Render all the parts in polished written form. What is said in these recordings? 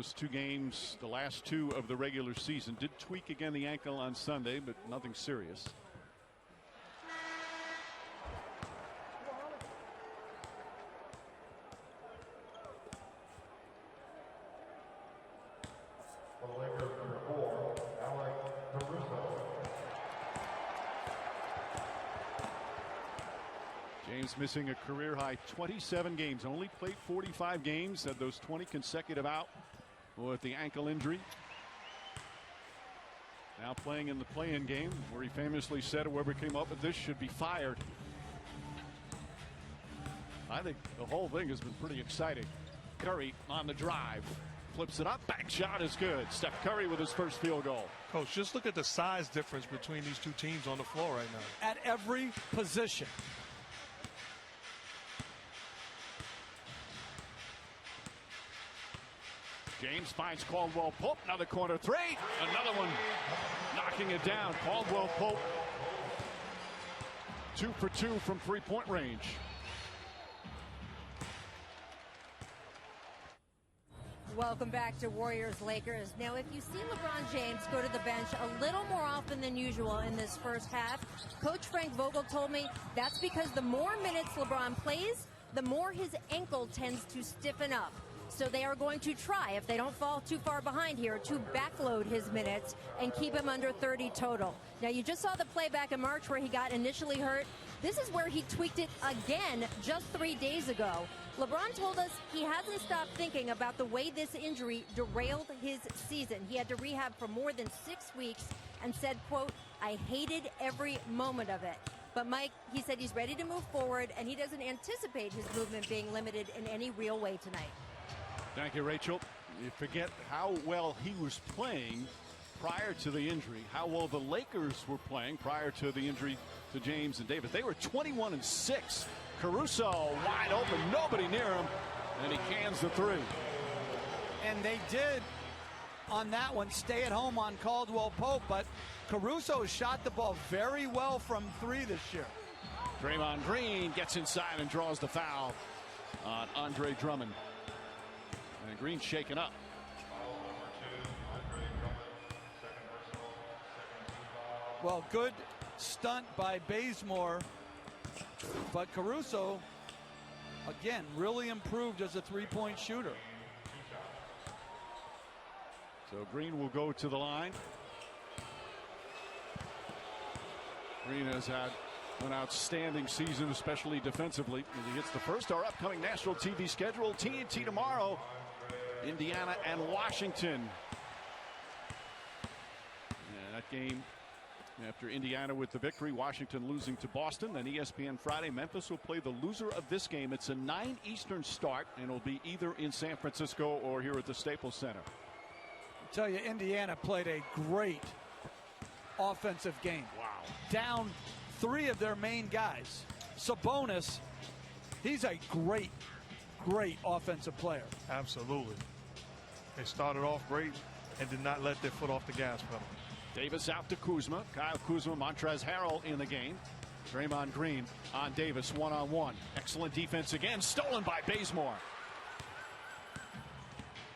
those two games, the last two of the regular season. Did tweak again the ankle on Sunday, but nothing serious. James missing a career high 27 games, only played 45 games, had those 20 consecutive out with the ankle injury. Now playing in the play-in game where he famously said whoever came up with this should be fired. I think the whole thing has been pretty exciting. Curry on the drive, flips it up, back shot is good. Steph Curry with his first field goal. Coach, just look at the size difference between these two teams on the floor right now. At every position. James finds Caldwell Pope, another corner three, another one knocking it down. Caldwell Pope 2 for 2 from three-point range. Welcome back to Warriors-Lakers. Now, if you see LeBron James go to the bench a little more often than usual in this first half, Coach Frank Vogel told me that's because the more minutes LeBron plays, the more his ankle tends to stiffen up. So they are going to try, if they don't fall too far behind here, to backload his minutes and keep him under 30 total. Now, you just saw the play back in March where he got initially hurt. This is where he tweaked it again just 3 days ago. LeBron told us he hasn't stopped thinking about the way this injury derailed his season. He had to rehab for more than 6 weeks and said, quote, "I hated every moment of it." But Mike, he said he's ready to move forward and he doesn't anticipate his movement being limited in any real way tonight. Thank you, Rachel. You forget how well he was playing prior to the injury, how well the Lakers were playing prior to the injury to James and Davis. They were 21-6. Caruso wide open, nobody near him, and he cans the three. And they did on that one stay at home on Caldwell Pope, but Caruso shot the ball very well from three this year. Draymond Green gets inside and draws the foul on Andre Drummond. And Green shaken up. Well, good stunt by Bazemore, but Caruso, again, really improved as a three-point shooter. So Green will go to the line. Green has had an outstanding season, especially defensively. As he hits the first, our upcoming national TV schedule, TNT tomorrow, Indiana and Washington. And that game, after Indiana with the victory, Washington losing to Boston. Then ESPN Friday, Memphis will play the loser of this game. It's a 9 Eastern start, and it'll be either in San Francisco or here at the Staples Center. I tell you, Indiana played a great offensive game. Wow. Down 3 of their main guys. Sabonis, he's a great offensive player. Absolutely. They started off great and did not let their foot off the gas pedal. Davis out to Kuzma. Kyle Kuzma, Montrezl Harrell in the game. Draymond Green on Davis one-on-one. Excellent defense again, stolen by Bazemore.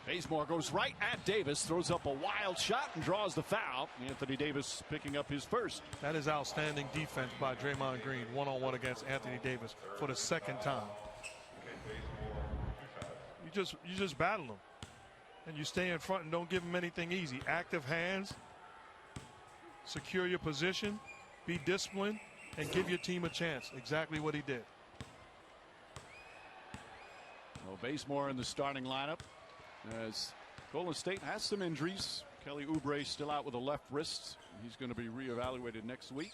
Bazemore goes right at Davis, throws up a wild shot and draws the foul. Anthony Davis picking up his first. That is outstanding defense by Draymond Green, one-on-one against Anthony Davis for the second time. You just battle him, and you stay in front and don't give him anything easy. Active hands, secure your position, be disciplined, and give your team a chance. Exactly what he did. Well, Bazemore in the starting lineup as Golden State has some injuries. Kelly Oubre still out with a left wrist. He's going to be reevaluated next week.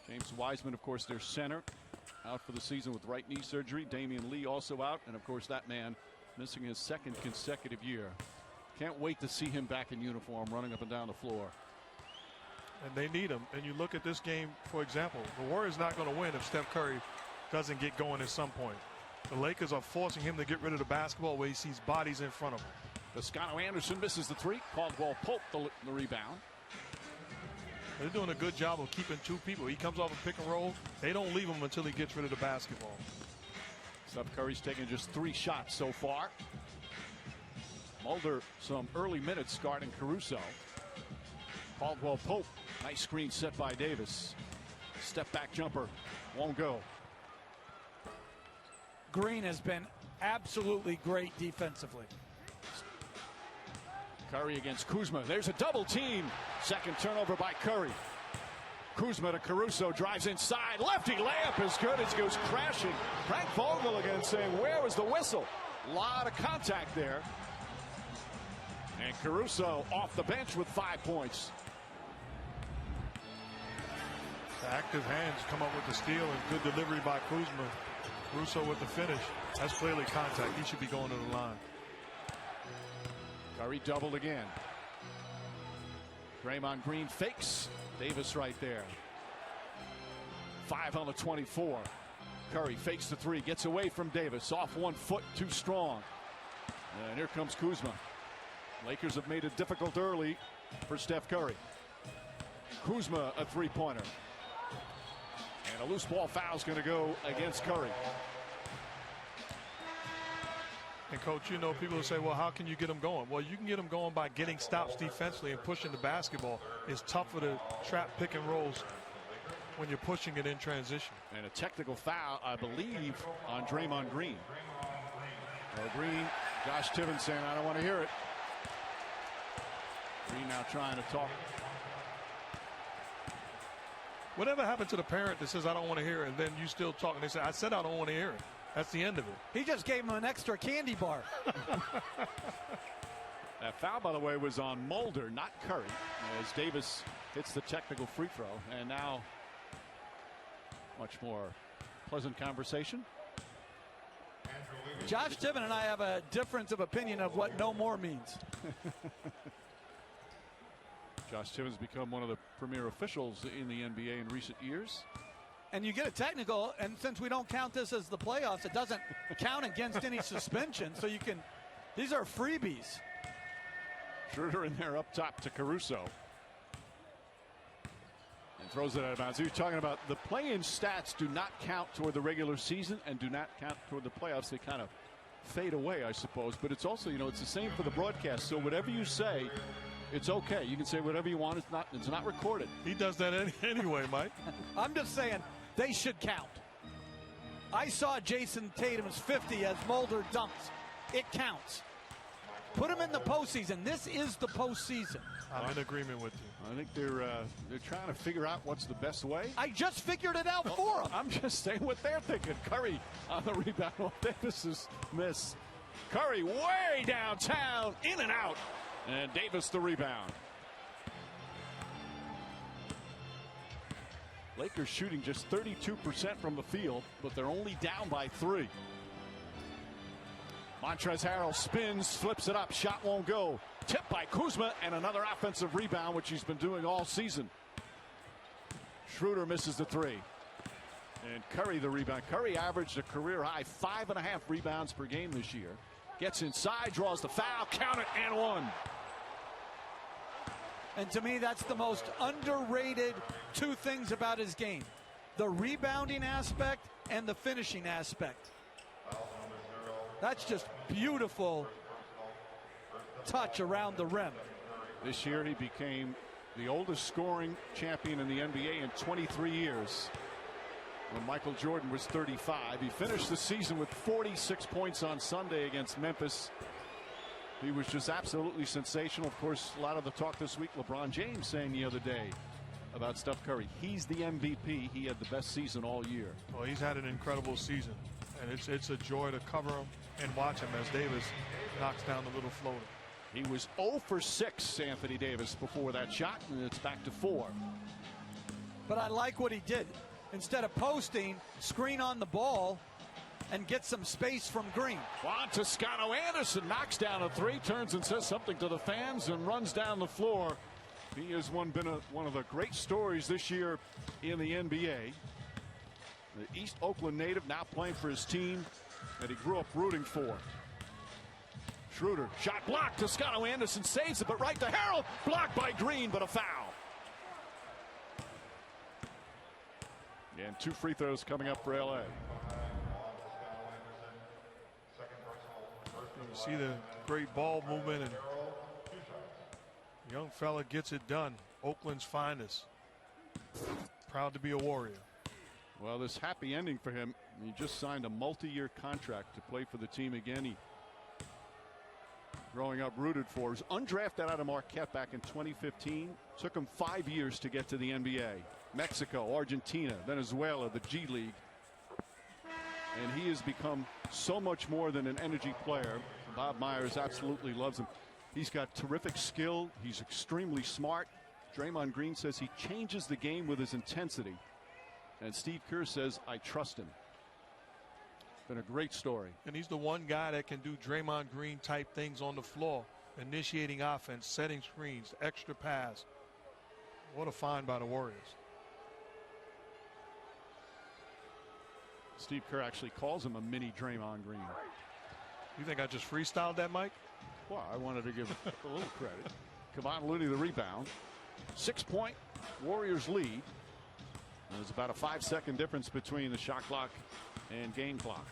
James Wiseman, of course, their center, out for the season with right knee surgery. Damian Lee also out, and of course that man missing his second consecutive year. Can't wait to see him back in uniform running up and down the floor. And they need him. And you look at this game, for example, the Warriors not going to win if Steph Curry doesn't get going at some point. The Lakers are forcing him to get rid of the basketball where he sees bodies in front of him. Toscano Anderson misses the three. Caldwell Pope the rebound. They're doing a good job of keeping two people. He comes off a pick and roll. They don't leave him until he gets rid of the basketball. Steph Curry's taken just 3 shots so far. Mulder some early minutes guarding Caruso. Caldwell Pope, nice screen set by Davis. Step back jumper, won't go. Green has been absolutely great defensively. Curry against Kuzma. There's a double team. Second turnover by Curry. Kuzma to Caruso, drives inside. Lefty layup is good. It goes crashing. Frank Vogel again saying, where was the whistle? A lot of contact there. And Caruso off the bench with 5 points. The active hands come up with the steal and good delivery by Kuzma. Caruso with the finish. That's clearly contact. He should be going to the line. Curry doubled again. Draymond Green fakes. Davis right there. 5 on the 24. Curry fakes the 3, gets away from Davis. Off 1 foot, too strong. And here comes Kuzma. Lakers have made it difficult early for Steph Curry. Kuzma a 3-pointer. And a loose ball foul is going to go against Curry. And coach, you know, people will say, well, how can you get them going? Well, you can get them going by getting stops defensively and pushing the basketball. It's tougher to trap pick and rolls when you're pushing it in transition. And a technical foul, I believe, on Draymond Green. Green, Josh Tibbins saying, I don't want to hear it. Green now trying to talk. Whatever happened to the parent that says, I don't want to hear it, and then you still talk, and they say, I said I don't want to hear it. That's the end of it. He just gave him an extra candy bar. That foul, by the way, was on Mulder, not Curry, as Davis hits the technical free throw. And now, much more pleasant conversation. Josh Tibbin and I have a difference of opinion of what no more means. Josh Tibbins become one of the premier officials in the NBA in recent years. And you get a technical, and since we don't count this as the playoffs, it doesn't count against any suspension. So you can, these are freebies. Schroeder in there up top to Caruso. And throws it out of bounds. You're talking about the play-in stats do not count toward the regular season and do not count toward the playoffs. They kind of fade away, I suppose. But it's also, you know, it's the same for the broadcast. So whatever you say, it's okay. You can say whatever you want. It's not recorded. He does that anyway, Mike. I'm just saying they should count. I saw Jason Tatum's 50 as Mulder dunks. It counts. Put him in the postseason. This is the postseason. I'm in agreement with you. I think they're trying to figure out what's the best way. I just figured it out for him. I'm just saying what they're thinking. Curry on the rebound. Davis's miss. Curry way downtown, in and out. And Davis the rebound. Lakers shooting just 32% from the field, but they're only down by 3. Montrezl Harrell spins, flips it up, shot won't go. Tipped by Kuzma, and another offensive rebound, which he's been doing all season. Schroeder misses the 3. And Curry the rebound. Curry averaged a career high 5.5 rebounds per game this year. Gets inside, draws the foul, count it, and 1. And to me, that's the most underrated 2 things about his game. The rebounding aspect and the finishing aspect. That's just beautiful touch around the rim. This year he became the oldest scoring champion in the NBA in 23 years. When Michael Jordan was 35. He finished the season with 46 points on Sunday against Memphis. He was just absolutely sensational. Of course, a lot of the talk this week, LeBron James saying the other day about Steph Curry. He's the MVP. He had the best season all year. Well, he's had an incredible season. And it's a joy to cover him and watch him as Davis knocks down the little floater. He was 0 for 6, Anthony Davis, before that shot, and it's back to 4. But I like what he did. Instead of posting, screen on the ball and get some space from Green. Juan Toscano Anderson knocks down a 3, turns and says something to the fans and runs down the floor. He has been one of the great stories this year in the NBA. The East Oakland native now playing for his team that he grew up rooting for. Schroeder, shot blocked. Toscano Anderson saves it, but right to Harrell. Blocked by Green, but a foul. And 2 free throws coming up for LA. You see the great ball movement, and young fella gets it done. Oakland's finest. Proud to be a Warrior. Well, this happy ending for him. He just signed a multi-year contract to play for the team again. He, growing up, rooted for. He was undrafted out of Marquette back in 2015. Took him 5 years to get to the NBA. Mexico, Argentina, Venezuela, the G League. And he has become so much more than an energy player. Bob Myers absolutely loves him. He's got terrific skill. He's extremely smart. Draymond Green says he changes the game with his intensity. And Steve Kerr says, I trust him. It's been a great story. And he's the one guy that can do Draymond Green type things on the floor. Initiating offense, setting screens, extra pass. What a find by the Warriors. Steve Kerr actually calls him a mini Draymond Green. You think I just freestyled that, Mike? Well, I wanted to give a little credit. Kevon Looney the rebound. 6-point Warriors lead. There's about a 5-second difference between the shot clock and game clock.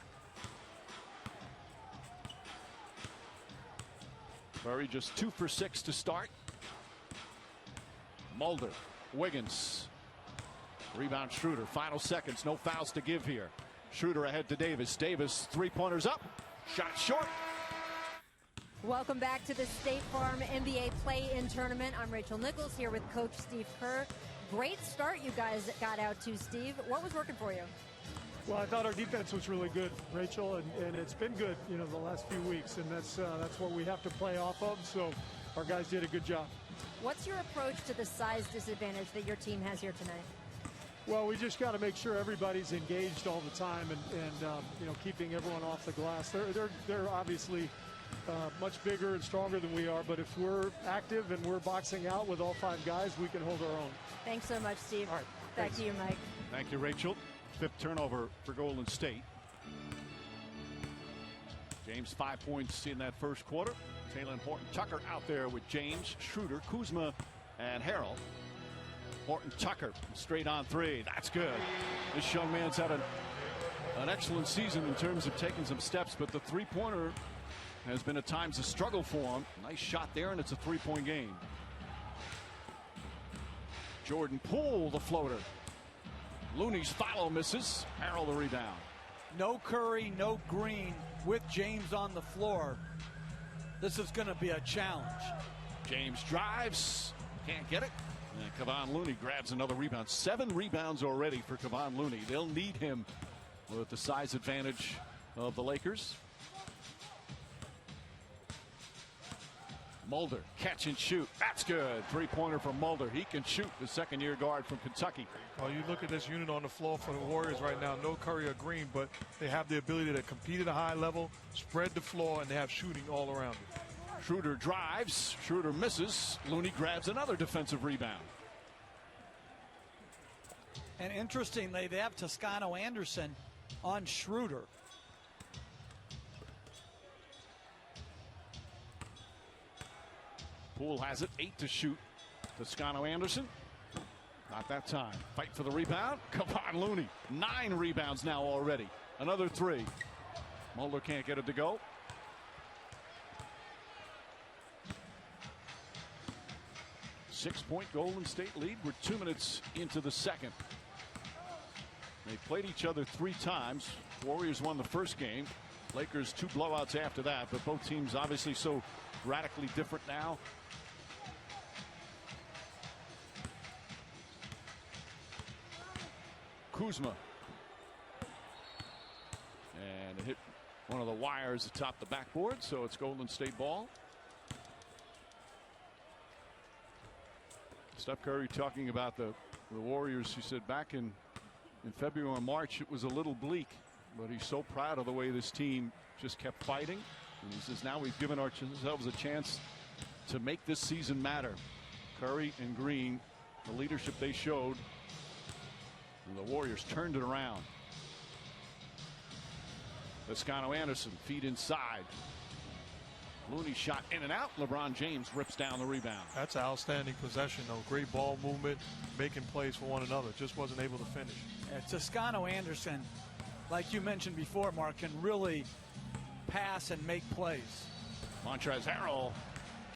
Curry just 2 for 6 to start. Mulder, Wiggins. Rebound Schroeder. Final seconds. No fouls to give here. Schroeder ahead to Davis. Davis, 3-pointers up. Shot short. Welcome back to the State Farm NBA Play-In Tournament. I'm Rachel Nichols here with Coach Steve Kerr. Great start you guys got out to, Steve. What was working for you? Well, I thought our defense was really good, Rachel, and it's been good, you know, the last few weeks, and that's what we have to play off of. So our guys did a good job. What's your approach to the size disadvantage that your team has here tonight? Well, we just got to make sure everybody's engaged all the time, and you know, keeping everyone off the glass. They're obviously much bigger and stronger than we are, but if we're active and we're boxing out with all 5 guys, we can hold our own. Thanks so much, Steve. All right, back thanks. to you, Mike. Thank you, Rachel. 5th turnover for Golden State. James 5 points in that first quarter. Talen Horton-Tucker out there with James, Schroeder, Kuzma, and Harrell. Horton-Tucker straight on 3. That's good. This young man's had an excellent season in terms of taking some steps, but the 3-pointer has been at times a struggle for him. Nice shot there, and it's a 3-point game. Jordan Poole, the floater. Looney's follow misses. Harrell the rebound. No Curry, no Green with James on the floor. This is going to be a challenge. James drives. Can't get it. And Kevon Looney grabs another rebound. 7 rebounds already for Kevon Looney. They'll need him with the size advantage of the Lakers. Mulder, catch and shoot. That's good. 3-pointer from Mulder. He can shoot, the second-year guard from Kentucky. Well, you look at this unit on the floor for the Warriors right now. No Curry or Green, but they have the ability to compete at a high level, spread the floor, and they have shooting all around it. Schroeder drives. Schroeder misses. Looney grabs another defensive rebound. And interestingly, they have Toscano Anderson on Schroeder. Poole has it. 8 to shoot. Toscano Anderson. Not that time. Fight for the rebound. Kevon Looney. 9 rebounds now already. Another 3. Mulder can't get it to go. Six-point Golden State lead. We're 2 minutes into the second. They played each other 3 times. Warriors won the first game. Lakers 2 blowouts after that, but both teams obviously so radically different now. Kuzma. And it hit one of the wires atop the backboard, so it's Golden State ball. Steph Curry talking about the Warriors. He said back in February and March it was a little bleak, but he's so proud of the way this team just kept fighting. And he says now we've given ourselves a chance to make this season matter. Curry and Green, the leadership they showed, and the Warriors turned it around. Toscano Anderson, feet inside. Looney shot in and out. LeBron James rips down the rebound. That's an outstanding possession, though. Great ball movement, making plays for one another. Just wasn't able to finish. Toscano Anderson, like you mentioned before, Mark, can really pass and make plays. Montrezl Harrell